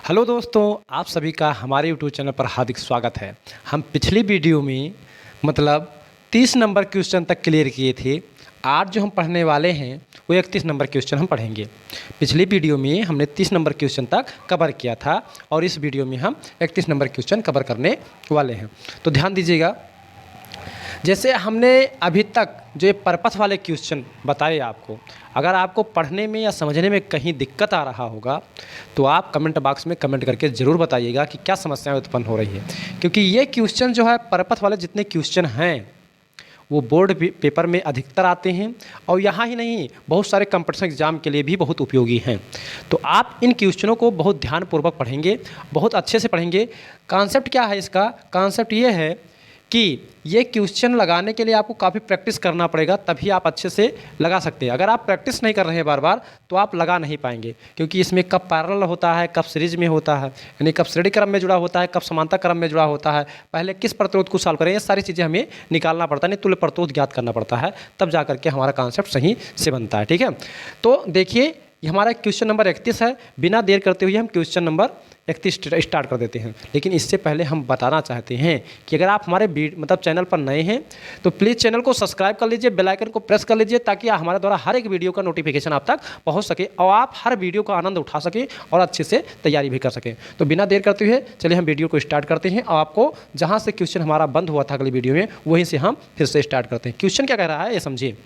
Hello दोस्तों, आप सभी का हमारे यूट्यूब चैनल पर हार्दिक स्वागत है। हम पिछली वीडियो में 30 नंबर क्वेश्चन तक क्लियर किए थे। आज जो हम पढ़ने वाले हैं वो 31 नंबर क्वेश्चन हम पढ़ेंगे। पिछली वीडियो में हमने 30 नंबर क्वेश्चन तक कवर किया था और इस वीडियो में हम 31 नंबर क्वेश्चन कवर करने वाले हैं। तो ध्यान दीजिएगा, जैसे हमने अभी तक जो ये पर्पस वाले क्वेश्चन बताए आपको, अगर आपको पढ़ने में या समझने में कहीं दिक्कत आ रहा होगा तो आप कमेंट बॉक्स में कमेंट करके ज़रूर बताइएगा कि क्या समस्याएं उत्पन्न हो रही है। क्योंकि ये क्वेश्चन जो है पर्पस वाले जितने क्वेश्चन हैं वो बोर्ड पेपर में अधिकतर आते हैं और यहाँ ही नहीं, बहुत सारे कंपटीशन एग्जाम के लिए भी बहुत उपयोगी हैं। तो आप इन क्वेश्चनों को बहुत ध्यानपूर्वक पढ़ेंगे, बहुत अच्छे से पढ़ेंगे। कॉन्सेप्ट क्या है इसका? कॉन्सेप्ट ये है कि ये क्वेश्चन लगाने के लिए आपको काफ़ी प्रैक्टिस करना पड़ेगा, तभी आप अच्छे से लगा सकते हैं। अगर आप प्रैक्टिस नहीं कर रहे हैं बार बार तो आप लगा नहीं पाएंगे, क्योंकि इसमें कब पैरेलल होता है, कब सीरीज में होता है, यानी कब श्रेणी क्रम में जुड़ा होता है, कब समांतर क्रम में जुड़ा होता है, पहले किस प्रतिरोध को सॉल्व करें, ये सारी चीज़ें हमें निकालना पड़ता है, नहीं तुल्य प्रतिरोध ज्ञात करना पड़ता है, तब जा करके हमारा कॉन्सेप्ट सही से बनता है। ठीक है, तो देखिए ये हमारा क्वेश्चन नंबर 31 है। बिना देर करते हुए हम क्वेश्चन नंबर 31 स्टार्ट कर देते हैं। लेकिन इससे पहले हम बताना चाहते हैं कि अगर आप हमारे चैनल पर नए हैं तो प्लीज़ चैनल को सब्सक्राइब कर लीजिए, बेल आइकन को प्रेस कर लीजिए, ताकि हमारे द्वारा हर एक वीडियो का नोटिफिकेशन आप तक पहुंच सके और आप हर वीडियो का आनंद उठा सकें और अच्छे से तैयारी भी कर सकें। तो बिना देर करते हुए चलिए हम वीडियो को स्टार्ट करते हैं और आपको जहाँ से क्वेश्चन हमारा बंद हुआ था अगली वीडियो में वहीं से हम फिर से स्टार्ट करते हैं। क्वेश्चन क्या कह रहा है ये समझिए।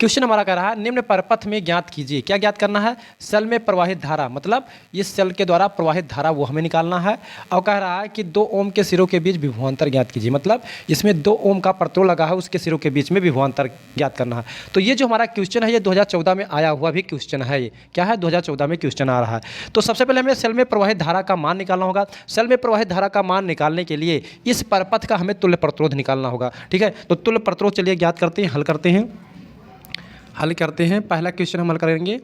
क्वेश्चन हमारा कह रहा है निम्न परपथ में ज्ञात कीजिए। क्या ज्ञात करना है? सेल में प्रवाहित धारा, मतलब इस सेल के द्वारा प्रवाहित धारा वो हमें निकालना है। और कह रहा है कि 2 ओम के सिरों के बीच विभवांतर ज्ञात कीजिए, मतलब इसमें 2 ओम का प्रतिरोध लगा है, उसके सिरों के बीच में विभवांतर ज्ञात करना है। तो ये जो हमारा क्वेश्चन है ये 2014 में आया हुआ भी क्वेश्चन है। ये क्या है? 2014 में क्वेश्चन आ रहा है। तो सबसे पहले हमें सेल में प्रवाहित धारा का मान निकालना होगा। सेल में प्रवाहित धारा का मान निकालने के लिए इस परपथ का हमें तुल्य प्रतिरोध निकालना होगा। ठीक है, तो तुल्य प्रतिरोध चलिए ज्ञात करते हैं, हल करते हैं। पहला क्वेश्चन हम हल करेंगे।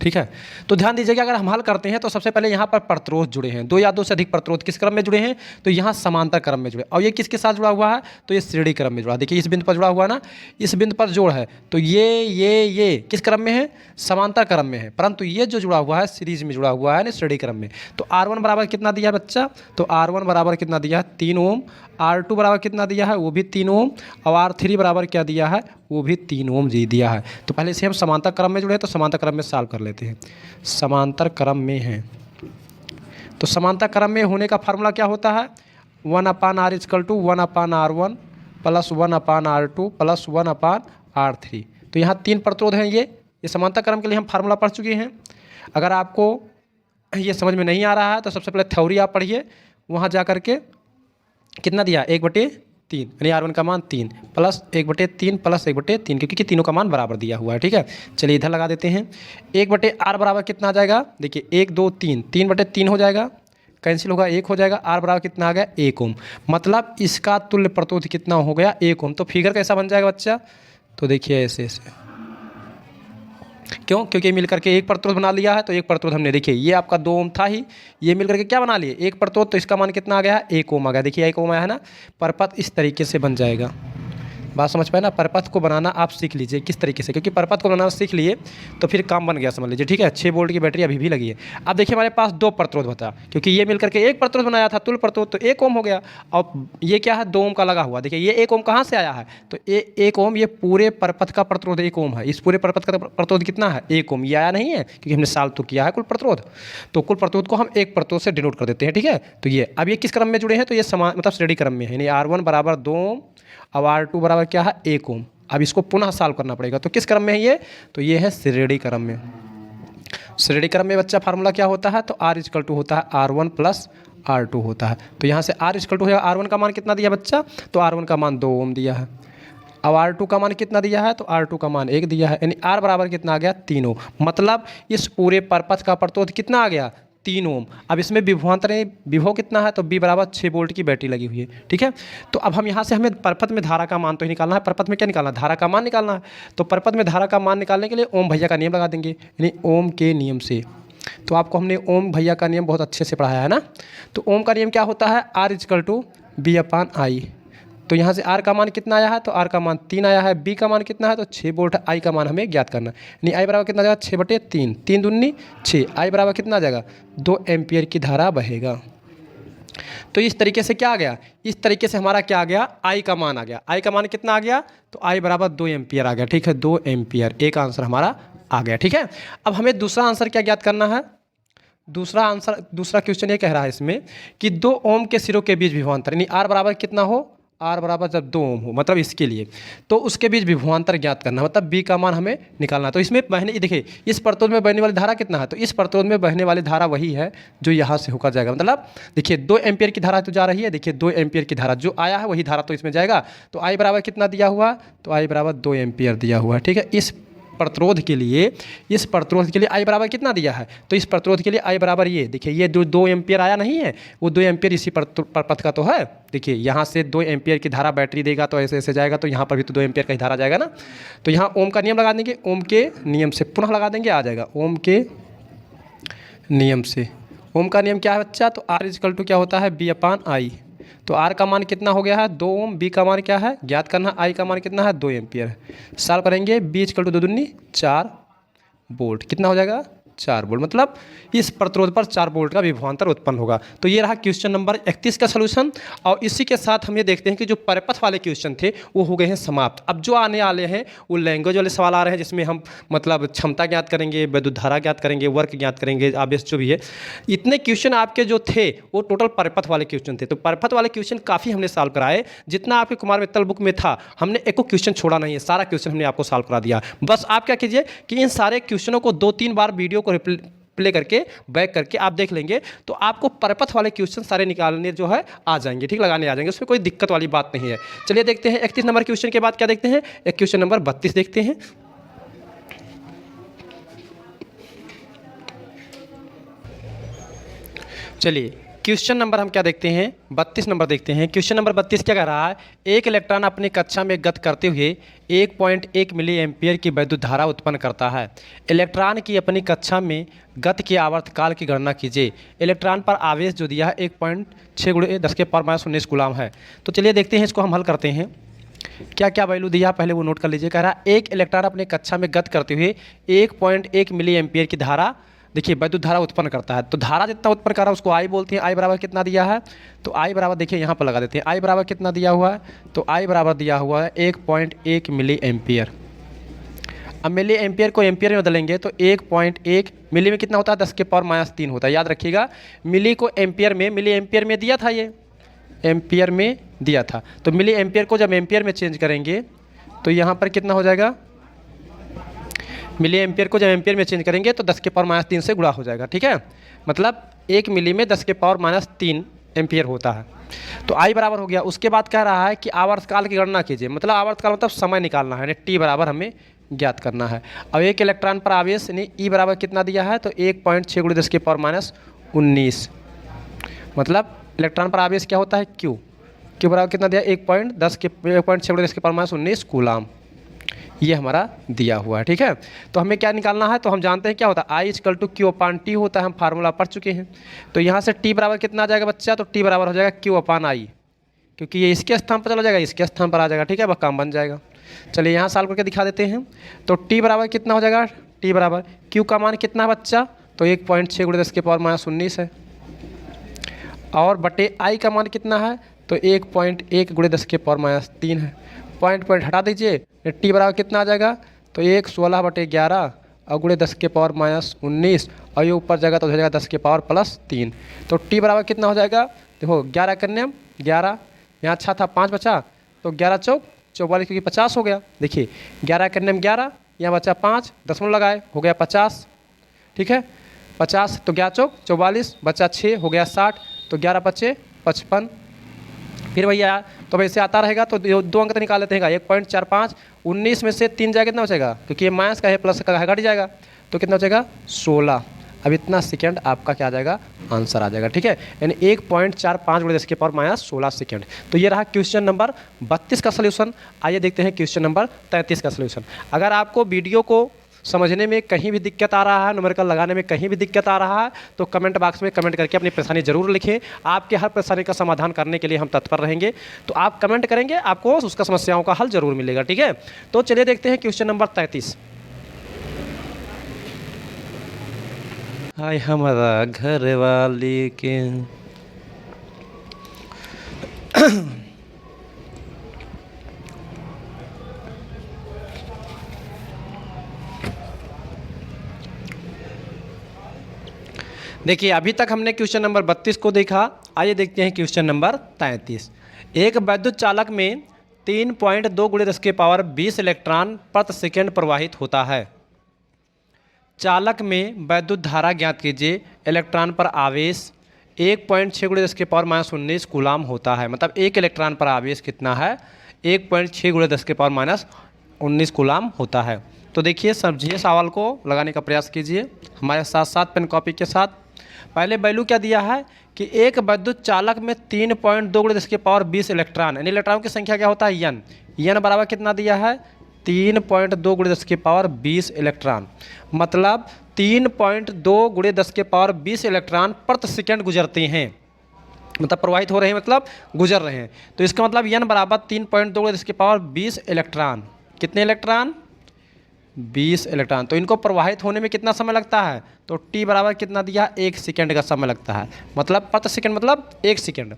ठीक है, तो ध्यान दीजिएगा, अगर हम हल करते हैं तो सबसे पहले यहाँ पर प्रतिरोध जुड़े हैं, 2 या 2 से अधिक प्रतिरोध किस क्रम में जुड़े हैं? तो यहाँ समांतर क्रम में जुड़े। और ये किसके साथ जुड़ा हुआ है? तो ये श्रेणी क्रम में जुड़ा। देखिए इस बिंदु पर जुड़ा हुआ ना, इस बिंदु पर जोड़ है, तो ये किस क्रम में है? समांतर क्रम में है। परंतु ये जो जुड़ा हुआ है सीरीज में जुड़ा हुआ है, श्रेणी क्रम में। तो R1 बराबर कितना दिया है बच्चा? तो R1 बराबर कितना दिया है? 3 ओम। R2 बराबर कितना दिया है? वो भी 3 ओम। और R3 बराबर क्या दिया है? वो भी 3 ओम जी दिया है। तो पहले से हम समांतर क्रम में जुड़े हैं तो समांतर क्रम में सॉल्व कर लेते हैं। समांतर क्रम में है तो समांतर क्रम में होने का फार्मूला क्या होता है? 1/r = 1/r1 + 1/r2 + 1/r3। तो यहाँ 3 प्रतिरोध हैं। ये समांतर क्रम के लिए हम फार्मूला पढ़ चुके हैं। अगर आपको ये समझ में नहीं आ रहा है तो सबसे पहले थ्योरी आप पढ़िए, वहाँ जा करके कितना दिया? 1/3, यानी R1 का मान 3 + 1/3 + 1/3, क्योंकि तीनों का मान बराबर दिया हुआ है। ठीक है, चलिए इधर लगा देते हैं। 1/r बराबर कितना आ जाएगा? देखिए 1 2 3, 3/3 हो जाएगा, कैंसिल होगा, 1 हो जाएगा। R बराबर कितना आ गया? 1 ओम। मतलब इसका तुल्य प्रतिरोध कितना हो गया? 1 ओम। तो फिगर कैसा बन जाएगा बच्चा? तो देखिए ऐसे क्यों? क्योंकि मिल करके एक प्रतिरोध बना लिया है। तो एक प्रतिरोध हमने, देखिए ये आपका 2 ओम था ही, ये मिल करके क्या बना लिए? एक प्रतिरोध। तो इसका मान कितना आ गया? 1 ओम आ गया। देखिए 1 ओम आया है ना। परपथ इस तरीके से बन जाएगा। बात समझ पाए ना? परपथ को बनाना आप सीख लीजिए किस तरीके से, क्योंकि परपथ को बनाना सीख लिए तो फिर काम बन गया, समझ लीजिए। ठीक है, 6 वोल्ट की बैटरी अभी भी लगी है। अब देखिए हमारे पास 2 प्रतिरोध बता, क्योंकि ये मिलकर के एक प्रतिरोध बनाया था तुल्य प्रतिरोध, तो 1 ओम हो गया। और ये क्या है? 2 ओम का लगा हुआ। देखिए ये 1 ओम कहाँ से आया है? तो 1 ओम, ये पूरे परपथ का प्रतिरोध 1 ओम है। इस पूरे परपथ का प्रतिरोध कितना है? 1 ओम। ये आया नहीं है क्योंकि हमने सॉल्व तो किया है कुल प्रतिरोध। तो कुल प्रतिरोध को हम एक प्रतिरोध से डिनोट कर देते हैं। ठीक है, तो ये अब ये किस क्रम में जुड़े हैं? तो ये मतलब श्रेणी क्रम में है, यानी R1 बराबर 2 ओम और R2 बराबर क्या है? 1 ओम। अब इसको पुनः सॉल्व करना पड़ेगा। तो किस क्रम में है ये? तो ये है श्रेणी क्रम में। श्रेणी क्रम में बच्चा फार्मूला क्या होता है? तो R = होता है R1 + R2 होता है। तो यहाँ से R = है, R1 का मान कितना दिया बच्चा? तो R1 का मान 2 ओम दिया है। अब R2 का मान कितना दिया है? तो R2 का मान 1 दिया है, यानी R बराबर कितना आ गया? 3 ओम। मतलब इस पूरे परपथ का प्रतिरोध कितना आ गया? 3 ओम। अब इसमें विभवांतर विभव कितना है? तो B बराबर 6 वोल्ट की बैटरी लगी हुई है। ठीक है, तो अब हम यहाँ से हमें परपथ में धारा का मान तो ही निकालना है। परपथ में क्या निकालना है? धारा का मान निकालना है। तो परपथ में धारा का मान निकालने के लिए ओम भैया का नियम लगा देंगे, यानी ओम के नियम से। तो आपको हमने ओम भैया का नियम बहुत अच्छे से पढ़ाया है ना। तो ओम का नियम क्या होता है? R = B/I। तो यहाँ से आर का मान कितना आया है, तो आर का मान 3 आया है। बी का मान कितना है, तो 6 वोल्ट है। आई का मान हमें ज्ञात करना है, यानी आई बराबर कितना आ जाएगा, 6/3, 3 दूनी 6। आई बराबर कितना आ जाएगा, 2 एम्पियर की धारा बहेगा। तो इस तरीके से क्या आ गया, इस तरीके से हमारा क्या आ गया, आई का मान आ गया। आई का मान कितना आ गया, तो आई बराबर 2 एम्पियर आ गया। ठीक है, 2 एम्पियर एक आंसर हमारा आ गया। ठीक है, अब हमें दूसरा आंसर क्या ज्ञात करना है। दूसरा क्वेश्चन ये कह रहा है इसमें कि 2 ओम के सिरों के बीच विभवांतर, यानी आर बराबर कितना हो, आर बराबर जब 2 ओम हो, मतलब इसके लिए तो उसके बीच विभवांतर ज्ञात करना, मतलब बी का मान हमें निकालना है। तो इसमें बहने, देखिए इस प्रतिरोध में बहने वाली धारा कितना है, तो इस प्रतिरोध में बहने वाली धारा वही है जो यहाँ से होकर जाएगा। मतलब देखिए 2 एम्पियर की धारा तो जा रही है, देखिए 2 एम्पियर की धारा जो आया है वही धारा तो इसमें जाएगा। तो आई बराबर कितना दिया हुआ, तो आई बराबर 2 एम्पियर दिया हुआ है। ठीक है, इस प्रतिरोध के लिए आई बराबर कितना दिया है, तो इस प्रतिरोध के लिए आई बराबर ये देखिए, ये जो 2 एम्पियर आया नहीं है, वो 2 एम्पियर इसी पथ का तो है। देखिए यहाँ से 2 एम्पियर की धारा बैटरी देगा तो ऐसे ऐसे जाएगा, तो यहाँ पर भी तो 2 एम्पियर का ही धारा जाएगा ना। तो यहाँ ओम का नियम लगा देंगे, ओम के नियम से पुनः लगा देंगे, आ जाएगा ओम के नियम से। ओम का नियम क्या है बच्चा, तो आर इजकल टू क्या होता है, B/I। तो आर का मान कितना हो गया है, 2 ओम। बी का मान क्या है ज्ञात करना, आई का मान कितना है, 2 एम्पियर। सॉल्व करेंगे, बी इक्वल टू 2 दूनी 4 वोल्ट, कितना हो जाएगा, 4 वोल्ट। मतलब इस प्रतिरोध पर 4 वोल्ट का विभवांतर उत्पन्न होगा। तो ये रहा क्वेश्चन नंबर 31 का सलूशन। और इसी के साथ हम ये देखते हैं कि जो परिपथ वाले क्वेश्चन थे वो हो गए हैं समाप्त। अब जो आने वाले हैं वो लैंग्वेज वाले सवाल आ रहे हैं, जिसमें हम मतलब क्षमता ज्ञात करेंगे, विद्युत धारा ज्ञात करेंगे, वर्क ज्ञात करेंगे, आवेश जो भी है। इतने क्वेश्चन आपके जो थे वो टोटल परिपथ वाले क्वेश्चन थे। तो परिपथ वाले क्वेश्चन काफ़ी हमने सॉल्व कराए, जितना आपके कुमार मित्तल बुक में था हमने एको क्वेश्चन छोड़ा नहीं है, सारा क्वेश्चन हमने आपको सॉल्व करा दिया। बस आप क्या कीजिए कि इन सारे क्वेश्चनों को 2-3 बार वीडियो को प्ले करके बैक करके आप देख लेंगे, तो आपको परिपथ वाले क्वेश्चन सारे निकालने जो है आ जाएंगे। ठीक, लगाने आ जाएंगे, उसमें कोई दिक्कत वाली बात नहीं है। चलिए देखते हैं 31 नंबर क्वेश्चन के बाद क्या देखते हैं, एक क्वेश्चन नंबर 32 देखते हैं। चलिए क्वेश्चन नंबर हम क्या देखते हैं, 32 नंबर देखते हैं। क्वेश्चन नंबर 32 क्या कह रहा है, एक इलेक्ट्रॉन अपनी कक्षा में गति करते हुए 1.1 मिली एम्पियर की विद्युत धारा उत्पन्न करता है। इलेक्ट्रॉन की अपनी कक्षा में गति के आवर्तकाल की गणना कीजिए। इलेक्ट्रॉन पर आवेश जो दिया है 1.6 × 10⁻19 कूलम है। तो चलिए देखते हैं, इसको हम हल करते हैं। क्या क्या वैल्यू दिया पहले वो नोट कर लीजिए। कह रहा है एक इलेक्ट्रॉन अपने कक्षा में गति करते हुए 1.1 मिली एम्पियर की धारा, देखिए विद्युत धारा उत्पन्न करता है। तो धारा जितना उत्पन्न कर रहा है उसको आई बोलते हैं। आई बराबर कितना दिया है, तो आई बराबर देखिए यहाँ पर लगा देते हैं। आई बराबर कितना दिया हुआ है, तो आई बराबर दिया हुआ है 1.1 मिली एम्पियर। अब मिली एम्पियर को एम्पियर में बदलेंगे तो 1.1 मिली में कितना होता है, 10⁻³ होता है। याद रखिएगा, मिली को एम्पियर में, मिली एम्पियर में दिया था, ये एम्पियर में दिया था। तो मिली एम्पियर को जब एम्पियर में चेंज करेंगे तो यहाँ पर कितना हो जाएगा, मिली एम्पियर को जब एम्पियर में चेंज करेंगे तो 10⁻³ से गुणा हो जाएगा। ठीक है, मतलब 1 मिली में 10⁻³ एम्पियर होता है। तो आई बराबर हो गया। उसके बाद कह रहा है कि आवर्तकाल की गणना कीजिए। मतलब आवर्तकाल मतलब समय निकालना है, टी बराबर हमें ज्ञात करना है। अब एक इलेक्ट्रॉन पर आवेश यानी ई बराबर कितना दिया है, तो 1.6 × 10⁻19। मतलब इलेक्ट्रॉन पर आवेश क्या होता है, क्यू बराबर कितना दिया, 1.6 × 10⁻19 कूलम। ये हमारा दिया हुआ है। ठीक है, तो हमें क्या निकालना है, तो हम जानते हैं क्या होता है, I = Q/T होता है, हम फार्मूला पढ़ चुके हैं। तो यहाँ से T बराबर कितना आ जाएगा बच्चा, तो T बराबर हो जाएगा Q/I, क्योंकि ये इसके स्थान पर चला जाएगा, इसके स्थान पर आ जाएगा। ठीक है, वह काम बन जाएगा। चलिए यहाँ सॉल्व करके दिखा देते हैं। तो T बराबर कितना हो जाएगा, T बराबर Q का मान कितना है बच्चा, तो 1.6 × 10⁻19 है, और बटे I का मान कितना है, तो 1.1 × 10⁻³ है। पॉइंट हटा दीजिए, टी बराबर कितना आ जाएगा, तो 1/16/11 और गुणे 10⁻19, और ये ऊपर जाएगा तो हो जाएगा 10⁻+3। तो टी बराबर कितना हो जाएगा, देखो 11 करने हम 11, यहाँ अच्छा था 5 बचा, तो 11 चौक 44, क्योंकि 50 हो गया। देखिए 11 करने में 11, यहाँ बचा 5, दशमलव लगाए, हो गया 50। ठीक है, 50 तो 11 चौक 44, बचा 6, हो गया 60, तो 11 बचे 55। फिर भैया तो वैसे आता रहेगा, तो 2 अंक तो निकाल लेते हैं। 1.45, 19 में से 3 जाएगा, कितना बचेगा, क्योंकि ये माइनस का है, प्लस का है, घट जाएगा, तो कितना बचेगा 16। अब इतना सेकंड आपका क्या आ जाएगा, आंसर आ जाएगा। ठीक है, यानी 1.45 × 10⁻16 सेकंड। तो ये रहा क्वेश्चन नंबर 32 का सलूशन। आइए देखते हैं क्वेश्चन नंबर 33 का सलूशन। अगर आपको वीडियो को समझने में कहीं भी दिक्कत आ रहा है, न्यूमेरिकल लगाने में कहीं भी दिक्कत आ रहा है, तो कमेंट बॉक्स में कमेंट करके अपनी परेशानी ज़रूर लिखें। आपके हर परेशानी का समाधान करने के लिए हम तत्पर रहेंगे। तो आप कमेंट करेंगे, आपको उसका समस्याओं का हल ज़रूर मिलेगा। ठीक है, तो चलिए देखते हैं क्वेश्चन नंबर 33। हाय हमारा घर वाली के देखिए, अभी तक हमने क्वेश्चन नंबर 32 को देखा। आइए देखते हैं क्वेश्चन नंबर 33। एक वैद्युत चालक में 3.2 × 10⁻20 इलेक्ट्रॉन प्रति सेकंड प्रवाहित होता है। चालक में वैद्युत धारा ज्ञात कीजिए। इलेक्ट्रॉन पर आवेश 1.6 × 10⁻19 कूलाम होता है। मतलब एक इलेक्ट्रॉन पर आवेश कितना है? 1.6 × 10⁻19 कूलाम होता है। तो देखिए, समझिए, सवाल को लगाने का प्रयास कीजिए हमारे साथ साथ पेन कॉपी के साथ। पहले वैल्यू क्या दिया है कि एक वैद्युत चालक में 3.2 × 10⁻20 इलेक्ट्रॉन, यानी इलेक्ट्रॉन की संख्या क्या होता है? यन। यन बराबर कितना दिया है? 3.2 × 10⁻20 इलेक्ट्रॉन। मतलब 3.2 × 10⁻20 इलेक्ट्रॉन प्रति सेकंड गुजरते हैं, मतलब प्रवाहित हो रहे हैं, मतलब गुजर रहे हैं। तो इसका मतलब यन बराबर 3.2 × 10⁻20 इलेक्ट्रॉन। कितने इलेक्ट्रॉन? 20 इलेक्ट्रॉन। तो इनको प्रवाहित होने में कितना समय लगता है? तो टी बराबर कितना दिया? 1 सेकंड का समय लगता है। मतलब प्रति सेकंड मतलब 1 सेकंड।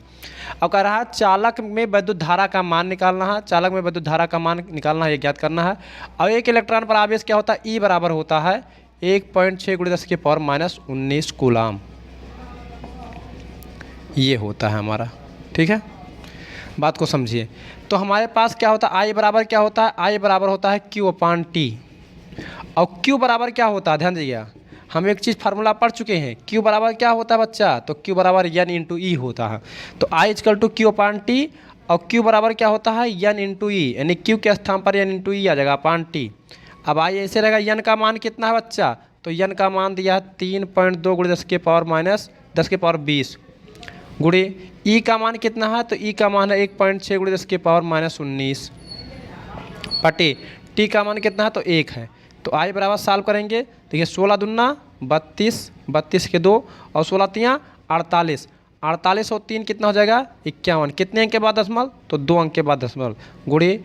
अब कह रहा है चालक में विद्युत धारा का मान निकालना है। चालक में विद्युत धारा का मान निकालना है, ये ज्ञात करना है। और एक इलेक्ट्रॉन पर आवेश क्या होता है? ई बराबर होता है 1.6 × 10⁻19 कूलाम। ये होता है हमारा। ठीक है, बात को समझिए। तो हमारे पास क्या होता है? आई बराबर क्या होता है? आई बराबर होता है Q/T। और Q बराबर क्या होता है? ध्यान दीजिएगा, हम एक चीज़ फार्मूला पढ़ चुके हैं। Q बराबर क्या होता है बच्चा? तो Q बराबर N × E होता है। तो I = Q/T और Q बराबर क्या होता है? N × E, यानी Q के स्थान पर N × E आ जाएगा अपॉन T। अब I ऐसे रहेगा, N का मान कितना है बच्चा? तो N का मान दिया है 3.2 × 10⁻20 गुणे E का मान कितना है? तो E का मान है 1.6 × 10⁻19 बटे T का मान कितना है? तो 1 है। तो आई बराबर सॉल्व करेंगे। देखिए, 16 दूना 32, 32 के 2 और 16 तियाँ 48, 48 और 3 कितना हो जाएगा? 51। कितने अंक के बाद दशमलव? तो 2 अंक के बाद दशमलव। गुणे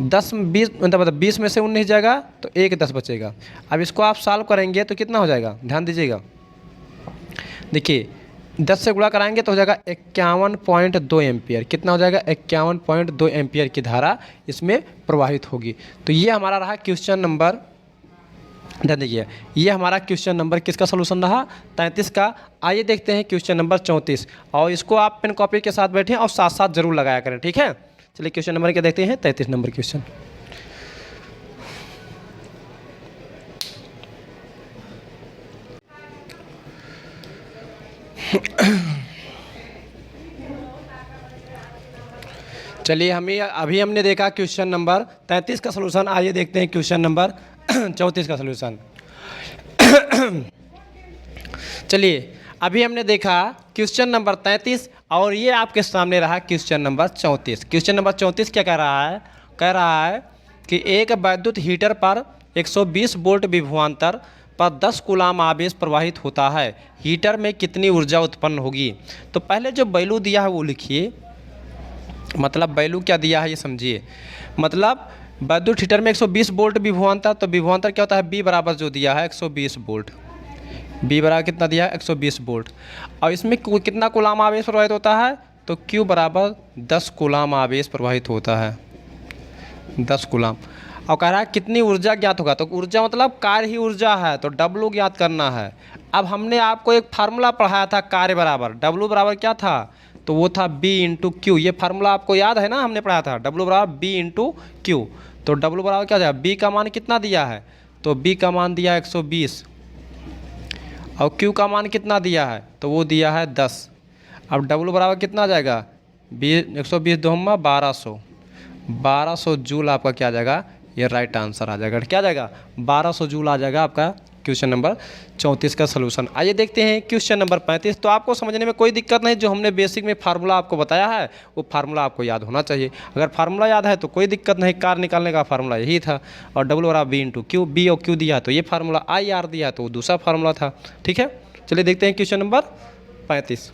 10 20, मतलब 20 में से 19 जाएगा तो 1 10 बचेगा। अब इसको आप सॉल्व करेंगे तो कितना हो जाएगा? ध्यान दीजिएगा, देखिए 10 से गुणा कराएंगे तो हो जाएगा 51.2 एम्पियर। कितना हो जाएगा? 51.2 एम्पियर की धारा इसमें प्रवाहित होगी। तो ये हमारा रहा क्वेश्चन नंबर, ध्यान दीजिए, ये हमारा क्वेश्चन नंबर किसका सोल्यूशन रहा? 33 का। आइए देखते हैं क्वेश्चन नंबर 34। और इसको आप पेन कॉपी के साथ बैठें और साथ साथ जरूर लगाया करें। ठीक है, चलिए क्वेश्चन नंबर क्या देखते हैं? 33 नंबर क्वेश्चन। चलिए, अभी हमने देखा क्वेश्चन नंबर 33 का सलूशन। आइए देखते हैं क्वेश्चन नंबर 34 का सलूशन। चलिए, अभी हमने देखा क्वेश्चन नंबर 33 और ये आपके सामने रहा क्वेश्चन नंबर 34। क्वेश्चन नंबर 34 क्या कह रहा है? कह रहा है कि एक वैद्युत हीटर पर 120 वोल्ट विभवांतर पर 10 कूलाम आवेश प्रवाहित होता है। हीटर में कितनी ऊर्जा उत्पन्न होगी? तो पहले जो वैल्यू दिया है वो लिखिए। मतलब वैल्यू क्या दिया है ये समझिए। मतलब वैद्युत हीटर में 120 वोल्ट विभवांतर, तो विभवांतर क्या होता है? B बराबर जो दिया है 120 वोल्ट। B बराबर कितना दिया है? 120 वोल्ट। और इसमें कितना कूलाम आवेश प्रवाहित होता है? तो Q बराबर 10 कूलाम आवेश प्रवाहित होता है, 10 कूलाम। और कह रहा है कितनी ऊर्जा ज्ञात होगा? तो ऊर्जा मतलब कार्य ही ऊर्जा है, तो W ज्ञात करना है। अब हमने आपको एक फार्मूला पढ़ाया था, कार्य बराबर W बराबर क्या था? तो वो था B × Q। ये फार्मूला आपको याद है ना, हमने पढ़ाया था W बराबर B × Q। तो W बराबर क्या जाएगा? B का मान कितना दिया है? तो B का मान दिया है 120 और Q का मान कितना दिया है? तो वो दिया है 10। अब W बराबर कितना आ जाएगा? 120 2 1200 जूल आपका क्या आ जाएगा? ये राइट आंसर आ जाएगा। क्या आ जाएगा? 1200 जूल आ जाएगा आपका क्वेश्चन नंबर 34 का सलूशन। आइए देखते हैं क्वेश्चन नंबर 35। तो आपको समझने में कोई दिक्कत नहीं, जो हमने बेसिक में फार्मूला आपको बताया है वो फार्मूला आपको याद होना चाहिए। अगर फार्मूला याद है तो कोई दिक्कत नहीं, कार निकालने का फार्मूला यही था। और W/V/Q, बी और क्यू दिया है तो ये फार्मूला, IR दिया है तो वो दूसरा फार्मूला था। ठीक है, चलिए देखते हैं क्वेश्चन नंबर 35।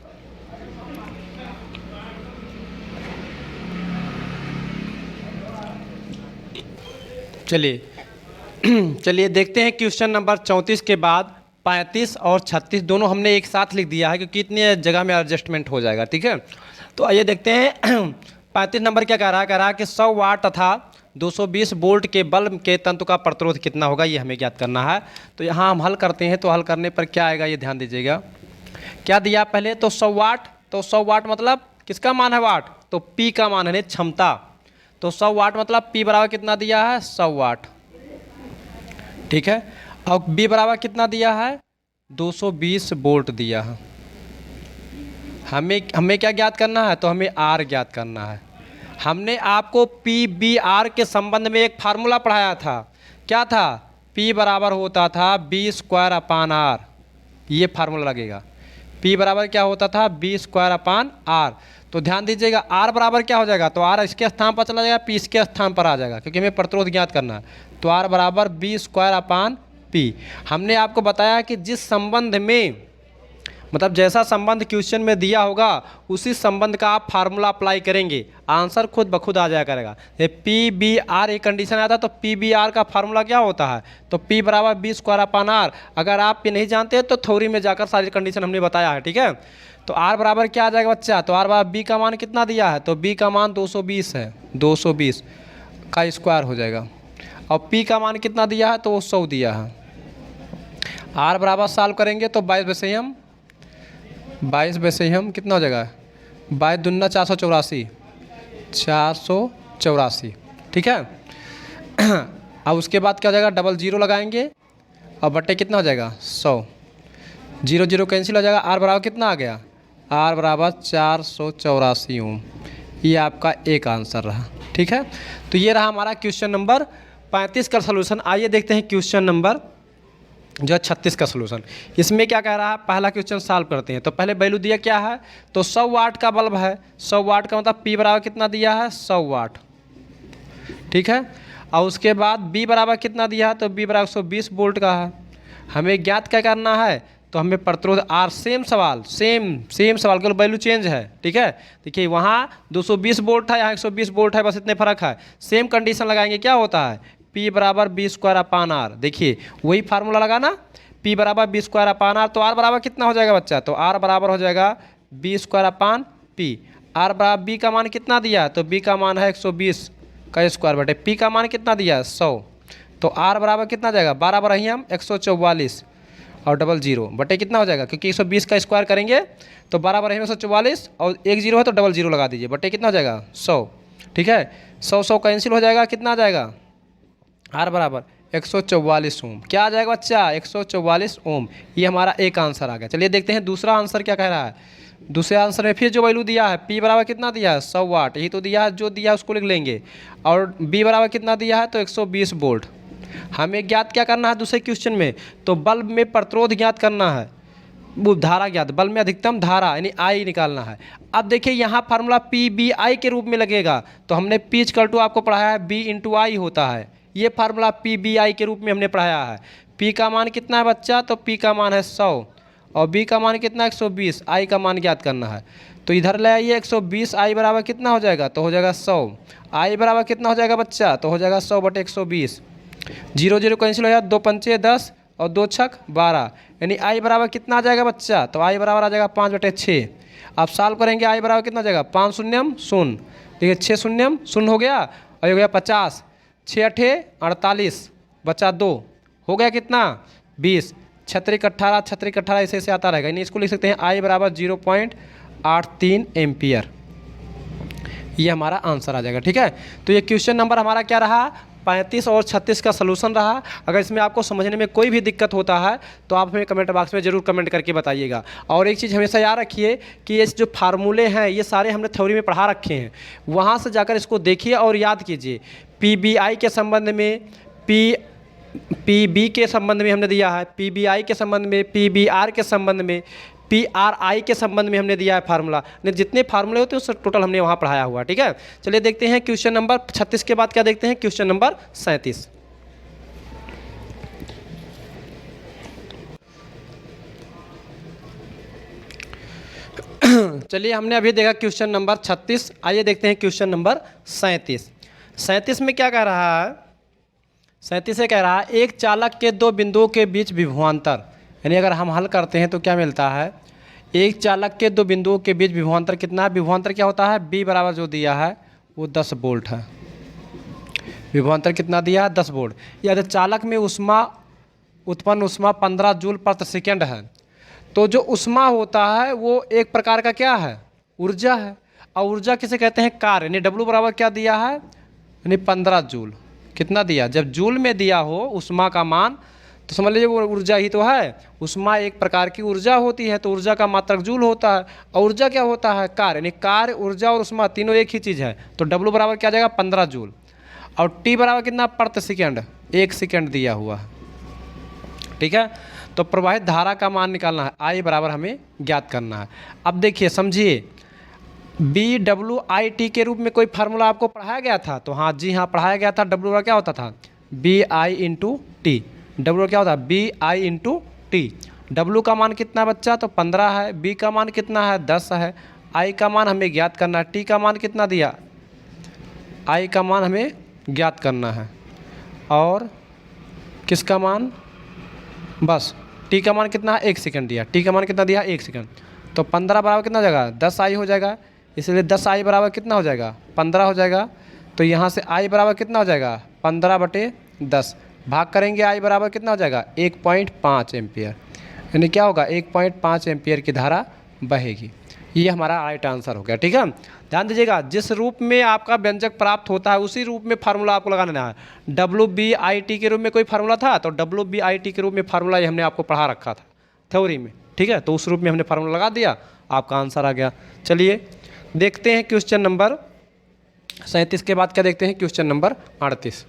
चलिए देखते हैं क्वेश्चन नंबर 34 के बाद 35 और 36 दोनों हमने एक साथ लिख दिया है क्योंकि इतनी जगह में एडजस्टमेंट हो जाएगा। ठीक है, तो आइए देखते हैं 35 नंबर क्या कह रहा है कि 100 वाट तथा 220 वोल्ट के बल्ब के तंतु का प्रतिरोध कितना होगा, ये हमें ज्ञात करना है। तो यहाँ हम हल करते हैं, तो हल करने पर क्या आएगा ये ध्यान दीजिएगा। क्या दिया पहले, तो 100 वाट, तो 100 वाट मतलब किसका मान है वाट, तो P का मान है क्षमता। तो 100 वाट मतलब P बराबर कितना दिया है, 100 वाट। ठीक है, और B बराबर कितना दिया है, 220 वोल्ट दिया है। हमें क्या ज्ञात करना है, तो हमें R ज्ञात करना है। हमने आपको PBR के संबंध में एक फार्मूला पढ़ाया था, क्या था, P बराबर होता था B²/R। ये फार्मूला लगेगा, P बराबर क्या होता था, B²/R। तो ध्यान दीजिएगा R बराबर क्या हो जाएगा, तो R इसके स्थान पर चला जाएगा, P इसके स्थान पर आ जाएगा क्योंकि हमें प्रतिरोध ज्ञात करना है। तो R बराबर B²/P। हमने आपको बताया कि जिस संबंध में, मतलब जैसा संबंध क्वेश्चन में दिया होगा उसी संबंध का आप फार्मूला अप्लाई करेंगे, आंसर खुद ब खुद आ जाया करेगा। ये PBR एक कंडीशन आया था, तो PBR का फार्मूला क्या होता है, तो P बराबर B²/R। अगर आप ये नहीं जानते तो थ्योरी में जाकर सारी कंडीशन हमने बताया है। ठीक है, तो R बराबर क्या आ जाएगा बच्चा, तो R बराबर B का मान कितना दिया है, तो B का मान 220 है, 220 का स्क्वायर हो जाएगा। और P का मान कितना दिया है, तो वो 100 दिया है। R बराबर सॉल्व करेंगे तो 22 वैसे ही हम कितना हो जाएगा, 22 दूना 484, 484। ठीक है, अब उसके बाद क्या हो जाएगा, डबल जीरो लगाएंगे और बट्टे कितना हो जाएगा, 100, 0 0 कैंसिल हो जाएगा। R बराबर कितना आ गया, R बराबर 484 ओम। ये आपका एक आंसर रहा। ठीक है, तो ये रहा हमारा क्वेश्चन नंबर 35 का सलूशन। आइए देखते हैं क्वेश्चन नंबर जो है 36 का सलूशन। इसमें क्या कह रहा है, पहला क्वेश्चन सॉल्व करते हैं। तो पहले वैल्यू दिया क्या है, तो 100 वाट का बल्ब है, 100 वाट का मतलब P बराबर कितना दिया है, 100 वाट। ठीक है, और उसके बाद B बराबर कितना दिया है, तो B बराबर 120 वोल्ट का है। हमें ज्ञात क्या करना है, तो हमें प्रतिरोध R, सेम सवाल, सेम सवाल, केवल वैल्यू चेंज है। ठीक है, देखिए वहाँ 220 वोल्ट है, यहाँ 120 वोल्ट है, बस इतने फर्क है। सेम कंडीशन लगाएंगे, क्या होता है, P बराबर B²/R। देखिए वही फार्मूला लगा ना, P बराबर B²/R। तो R बराबर कितना हो जाएगा बच्चा, तो R बराबर हो जाएगा B²/P। R बराबर B का मान कितना दिया है, तो B का मान है 120 का स्क्वायर बटे P का मान कितना दिया है, 100। तो R बराबर कितना जाएगा, 12 बराबर हम 144 और डबल जीरो बटे कितना हो जाएगा, क्योंकि 120 का स्क्वायर करेंगे तो 12 बराबर 144 और एक जीरो है तो डबल जीरो लगा दीजिए, बटे कितना हो जाएगा, 100। ठीक है, 100 कैंसिल हो जाएगा, कितना आ जाएगा, R बराबर 144 ओम। क्या आ जाएगा बच्चा, 144 ओम। ये हमारा एक आंसर आ गया। चलिए देखते हैं दूसरा आंसर क्या कह रहा है। दूसरे आंसर में फिर जो वैल्यू दिया है, P बराबर कितना दिया है, 100 वाट, यही तो दिया है, जो दिया है उसको लिख लेंगे। और B बराबर कितना दिया है, तो 120 वोल्ट। हमें ज्ञात क्या करना है दूसरे क्वेश्चन में, तो बल्ब में प्रतिरोध ज्ञात करना है, वो धारा ज्ञात, बल्ब में अधिकतम धारा यानी I निकालना है। अब देखिए यहाँ फार्मूला PBI के रूप में लगेगा, तो हमने P = आपको पढ़ाया है B × I होता है, ये फार्मूला PBI के रूप में हमने पढ़ाया है। P का मान कितना है बच्चा, तो P का मान है 100 और B का मान कितना है 120, I का मान ज्ञात करना है। तो इधर ले आइए, 120 I बराबर कितना हो जाएगा, तो हो जाएगा 100। I बराबर कितना हो जाएगा बच्चा, तो हो जाएगा 100 बटे 120, 0 0 कैंसिल हो जाएगा, 2 पंचे 10 और 2 छक 12, यानी I बराबर कितना आ जाएगा बच्चा, तो I बराबर आ जाएगा 5 बटे 6। आप सॉल्व करेंगे, I बराबर कितना हो जाएगा, 5 शून्यम 0, देखिए 6 शून्यम 0 हो गया और हो गया 50, 6 8 48 बचा 2, हो गया कितना 20, 6 18 6 18 ऐसे ऐसे आता रहेगा, यानी इसको लिख सकते हैं I बराबर 0.83 एम्पियर। ये हमारा आंसर आ जाएगा। ठीक है, तो ये क्वेश्चन नंबर हमारा क्या रहा, 35 और 36 का सलूशन रहा। अगर इसमें आपको समझने में कोई भी दिक्कत होता है तो आप हमें कमेंट बॉक्स में ज़रूर कमेंट करके बताइएगा। और एक चीज़ हमेशा याद रखिए कि ये जो फार्मूले हैं ये सारे हमने थ्योरी में पढ़ा रखे हैं, वहाँ से जाकर इसको देखिए और याद कीजिए। PBI के संबंध में पी बी के संबंध में हमने दिया है, पी बी आई के संबंध में, पी बी आर के संबंध में, पी आर आई के संबंध में हमने दिया है फार्मूला। जितने फार्मूले होते हैं उस टोटल हमने वहाँ पढ़ाया हुआ। ठीक है, चलिए देखते हैं क्वेश्चन नंबर 36 के बाद क्या देखते हैं, क्वेश्चन नंबर 37। चलिए हमने अभी देखा क्वेश्चन नंबर 36, आइए देखते हैं क्वेश्चन नंबर 37। 37 में क्या कह रहा है, 37 से कह रहा है एक चालक के दो बिंदुओं के बीच विभवांतर, यानी अगर हम हल करते हैं तो क्या मिलता है, एक चालक के दो बिंदुओं के बीच विभवांतर कितना है, विभवांतर क्या होता है, बी बराबर जो दिया है वो 10 वोल्ट है। विभवांतर कितना दिया है, 10 वोल्ट। यदि चालक में उष्मा उत्पन्न उष्मा 15 जूल प्रति सेकेंड है, तो जो उष्मा होता है वो एक प्रकार का क्या है, ऊर्जा है। और ऊर्जा किसे कहते हैं, कार्य, यानी डब्लू बराबर क्या दिया है, यानी 15 जूल। कितना दिया, जब जूल में दिया हो उष्मा का मान तो समझ लीजिए वो ऊर्जा ही तो है। उष्मा एक प्रकार की ऊर्जा होती है, तो ऊर्जा का मात्रक जूल होता है। और ऊर्जा क्या होता है, कार्य, यानी कार्य, ऊर्जा और उष्मा तीनों एक ही चीज़ है। तो डब्लू बराबर क्या जाएगा, 15 जूल। और टी बराबर कितना, प्रति सेकेंड, 1 सेकेंड दिया हुआ है। ठीक है, तो प्रवाहित धारा का मान निकालना है, आई बराबर हमें ज्ञात करना है। अब देखिए समझिए, बी डब्ल्यू आई टी के रूप में कोई फार्मूला आपको पढ़ाया गया था, तो हाँ जी हाँ पढ़ाया गया था। डब्ल्यू बराबर क्या होता था, B I into T. W क्या होता है, B I into T. W का मान कितना है बच्चा, तो 15 है। बी का मान कितना है, 10 है। आई का मान हमें ज्ञात करना है। टी का मान कितना दिया, आई का मान हमें ज्ञात करना है। और किसका मान, बस टी का मान कितना है, 1 सेकंड दिया। टी का मान कितना दिया, 1 सेकंड। तो 15 बराबर कितना हो जाएगा, 10 आई हो जाएगा। इसलिए 10 आई बराबर कितना हो जाएगा, 15 हो जाएगा। तो यहाँ से आई बराबर कितना हो जाएगा, 15/10। भाग करेंगे, आई बराबर कितना हो जाएगा, 1.5 एम्पियर। यानी क्या होगा, 1.5 एम्पियर की धारा बहेगी। ये हमारा राइट आंसर हो गया। ठीक है, ध्यान दीजिएगा, जिस रूप में आपका व्यंजक प्राप्त होता है उसी रूप में फार्मूला आपको लगाना है। WBIT के रूप में कोई फार्मूला था, तो WBIT के रूप में फार्मूला ये हमने आपको पढ़ा रखा था थ्योरी में। ठीक है, तो उस रूप में हमने फार्मूला लगा दिया, आपका आंसर आ गया। चलिए देखते हैं क्वेश्चन नंबर 37 के बाद क्या देखते हैं, क्वेश्चन नंबर 38।